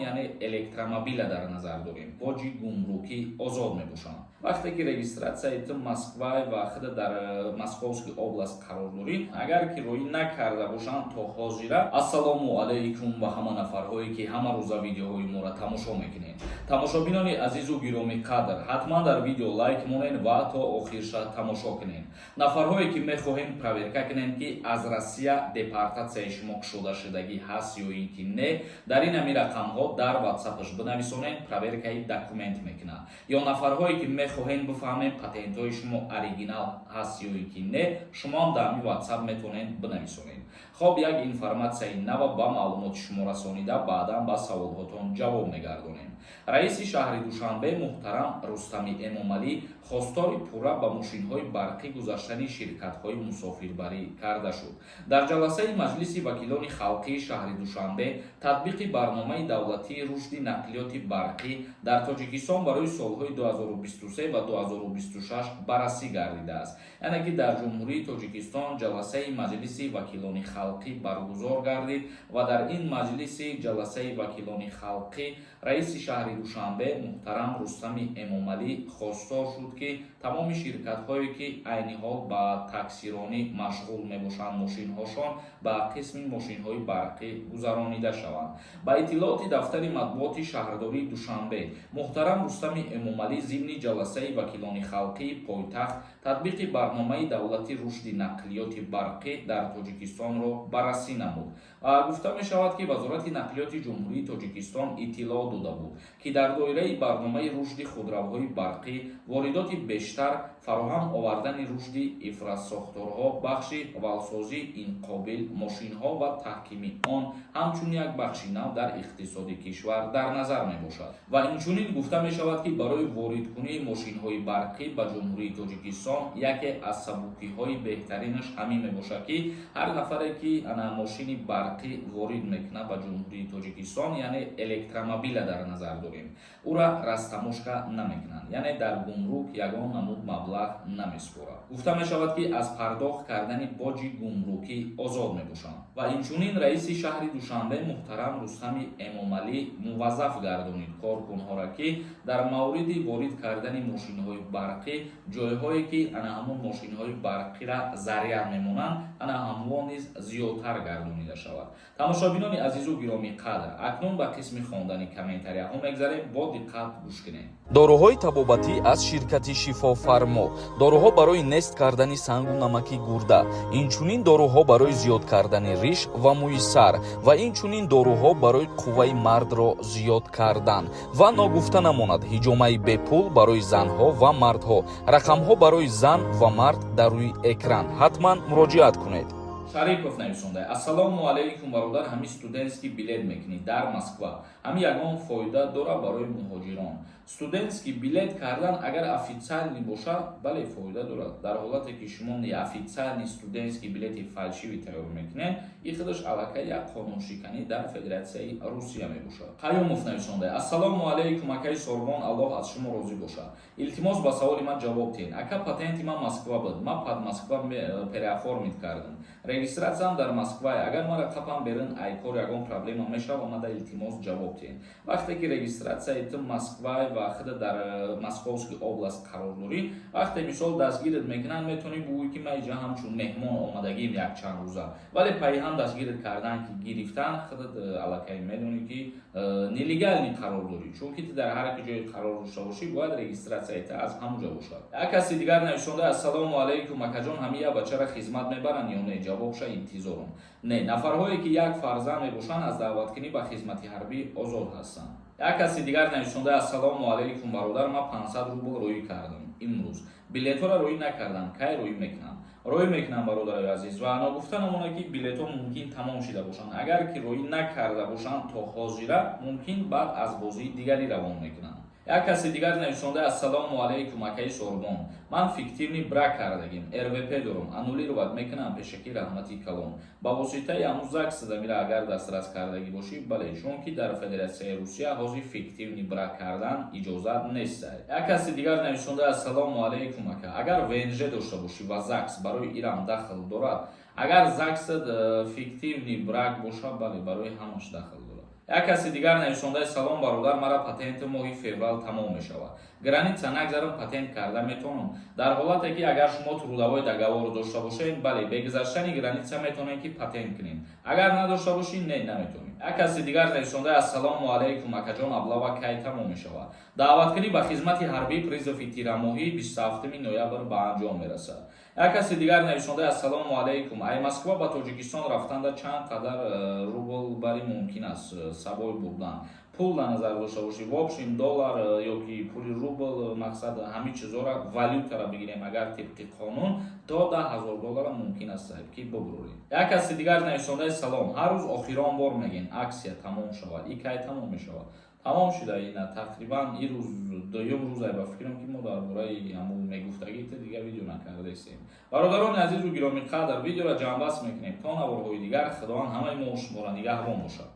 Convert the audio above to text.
یعنی الکترومبیل در نظر داریم. باجی گمرکی آزاد میباشند. وقتی که رجیستراسیای مسکو و خود در مسکووسکی اوبلاست قرار دارید، اگر که روی نکرده باشند تا حاضر السلام علیکم و همه نفرهایی که همه روز ویدیوهای ما را تماشا میکنین. تماشابینان عزیز و گرامی قدر، حتما در ویدیو لایک مونین و تا آخرش تماشا کنین. نفرهایی که میخواهیم پرویرکا کنین که از روسیه دپورتاسیای شما شدگی هست یا اینکه نه، در این امی رقم ها در واتساپش بنویسونین، پرویرکای دکومنت میکنه. یا نفرهایی که میخواهین بفهمین پاتنت های شما اوریجینال هست یا اینکه نه، شما هم در امی واتساپ میتونین بنویسونین. خب یک اینفورماسیای نو با معلومات شما رسانیده، بعدا با سوالاتون جواب میگردونیم. رئیس شهر دوشنبه محترم رستمی امامعلی خواستار پورا با ماشین‌های برقی گذاشتن شرکت‌های مسافربری کرده شد. در جلسه مجلس وکیلان خلقی شهر دوشنبه تطبیق برنامه دولتی رشد نقلیات برقی در تاجیکستان برای سال‌های 2023 و 2026 بررسی گردیده است. یعنی که در جمهوری تاجیکستان جلسه مجلس وکیلان خلقی برگزار گردید و در این مجلس جلسه وکیلان خلقی رئیس شهر دوشنبه محترم رستمی امامعلی خواستار شد که تمام شرکت‌هایی که عین حال با تاکسیرانی مشغول میباشند ماشین‌هاشان به قسم ماشین‌های برقی گذرانیده شوند. با اطلاعات دفتر مطبوعات شهرداری دوشنبه محترم رستمی امامعلی ضمن جلسه وکیلان خلقی پایتخت تطبیق برنامه دولتی رشد نقلیات برقی در تاجیکستان را بررسی نمود. گفته می شود که وزارت نقلیات جمهوری تاجیکستان اطلاع داده بود که در دایره برنامه رشد خودروهای برقی واردات بیشتر، فراهم آوردن رشد انفراستراکچورها، بخش اولسازی این قابل ماشین‌ها و تحکیم آن همچون یک بخش نو در اقتصاد کشور در نظر می باشد. و اینچنین گفته می شود که برای وارد کنی ماشین‌های برقی به جمهوری تاجیکستان یکی از سبوکی‌های بهترینش همین می باشد که هر نفری که ماشین برقی وارد میکنه به جمهوری تاجیکستان، یعنی الکترومبیل در نظر داریم، او را رستموشکا نمیکنند، یعنی در گمرک یگان نمود مبلغ نمیسپارند. گفته می شود که از پرداخت کردن باج گمرکی آزاد می باشند. و اینچنین رئیس شهر دوشنبه محترم رستمی امامعلی موظف گردانید کارکنها را که در مورد وارد کردن ماشین‌های برقی جایهایی که همون ماشین‌های برقی را ضرر میمونند هموان نیز زیادتر گردانیده شود. تماشابینان عزیز و گرامی قدر، اکنون به قسم خواندن کامنت‌ها میگذاریم، با دقت گوش کنید. داروهای طبابتی از شرکت شفافرما، داروها برای نست کردن سنگ و نمک گرده، اینچنین داروها برای زیاد کردن ریش و موی سر و اینچنین داروها برای قوه مرد را زیاد کردن و ناگفته نماند حجامه بپول برای زنها و مردها. رقمها برای زن و مرد در روی اکران، حتما مراجعت کنید. شریف نویسنده: السلام علیکم برادر، همی استودنتسکی بلیت میکنید در مسکو، همی یگان فایده داره برای مهاجران. استودنتسکی بلیت کردن اگر افیциальний باشه بله فایده داره. در حالتی که شما افیциальний استودنتسکی بلیت فالشیوی تیار میکنین، این خودش علاقه یک قانون شکنی در فدراسیای روسیه میباشه. قیومов نویسنده: السلام علیکم اکای سوربان، الله از شما راضی باشه. التماس با سوال من جواب دین. اکا پاتنت من مسکو بود، من پد مسکو переоформить کردم. رجیستراسیام در مسکو، اگر مرا قپم برن ایکور یگان پرابلم میشه و من در التماس جواب دین. وقتی که رجیستراسیای مسکو و خود در مسکووسکی اوبلاست قرار داری، وقتی مثال دستگیرت میکنن میتونی بگویی که من اینجا همچون مهمان آمدگیم یک چند روزه، ولی پای هم دستگیرت کردن که گرفتن خودت علاقه میدونی که نلیگال قرار داری، چون که در هر جای قرار داشته باشی باید رجیستراسیت از همونجا باشه. یک کسی دیگر نوشته: السلام علیکم اکا جان، همه بچه را خدمت میبرن یا نه؟ جوابش انتظارم. نه، نفرهایی که یک فرزند میباشن از دعوت کنی به خدمت حربی آزاد هستند. یک کسی دیگر نوشته: السلام علیکم برادر، من 500 روبل روی کردم امروز، بلیط را روی نکردم، کی روی میکنم؟ روی میکنم برادر عزیز. و انا گفتن همونه که بلیط ها ممکن تمام شده باشن، اگر که روی نکرده باشن تا حاضره ممکن بعد از بازی دیگری روان میکنن. یک کسی دیگر نوشته: السلام علیکم اکای سوربان، من فیکتیونی برک کردگیم، RVP دارم، انولی رو باید میکنم پیشکی رحمتی کلام با واسطه اموزاکس دمیره اگر دسترس کردگی باشی بله، چون که در فدراسیای روسیه حاضی فیکتیونی برک کردن اجازت نیست. یک کسی دیگر نوشته: السلام علیکم اکا، اگر ونژ داشته باشی و زاکس برای ایران داخل دارد، اگر زاکس فیکتیونی برک باشه بله برای همش داخل دارد. як каси дигар навишондаи салом бародар, мара патенти моҳи феврал тамом мешавад. Граница нагзарам, патент карда метавонам. Дар ҳолате ки агар шумо трудовой договорро дошта бошед, бале бегузаштани граница метавонед ки патент кунед. Агар надошта бошед, не наметавонед. як каси дигар навишондаи ассалому алайкум акаҷон аблава кай тамом мешавад. даъваткунӣ ба хизмати ҳарбии призови тирамоҳӣ 27 ноябр ба анҷом мерасад. як каси дигар навишондаи ассалому алайкум, ай Москва ба Тоҷикистон рафтанда чанд қадар рубл барӣ мумкин аст сабой бурдан. Пул дар назар дошта бошед, в общем доллар ёки пули рубл, мақсад ҳамин чизора валютаро бигирем, агар тибқи қонун до $10,000 мумкин аст сайб ки бубурем. як каси дигар навишондаи салом, ҳар рӯз охирон бор мегӯем аксия тамом шавад. И кай тамом мешавад? тамом шуда ина тақрибан ин рӯз дуюм рӯз ай ба фикрам ки мо дар бораи ҳамун мегуфтагите дигар видео накардастем. бародарони азизу гироми қадр, видеоро ҷамъбаст мекунем то наворҳои дигар. худованд ҳамаи мо шуморо нигаҳбон бошад.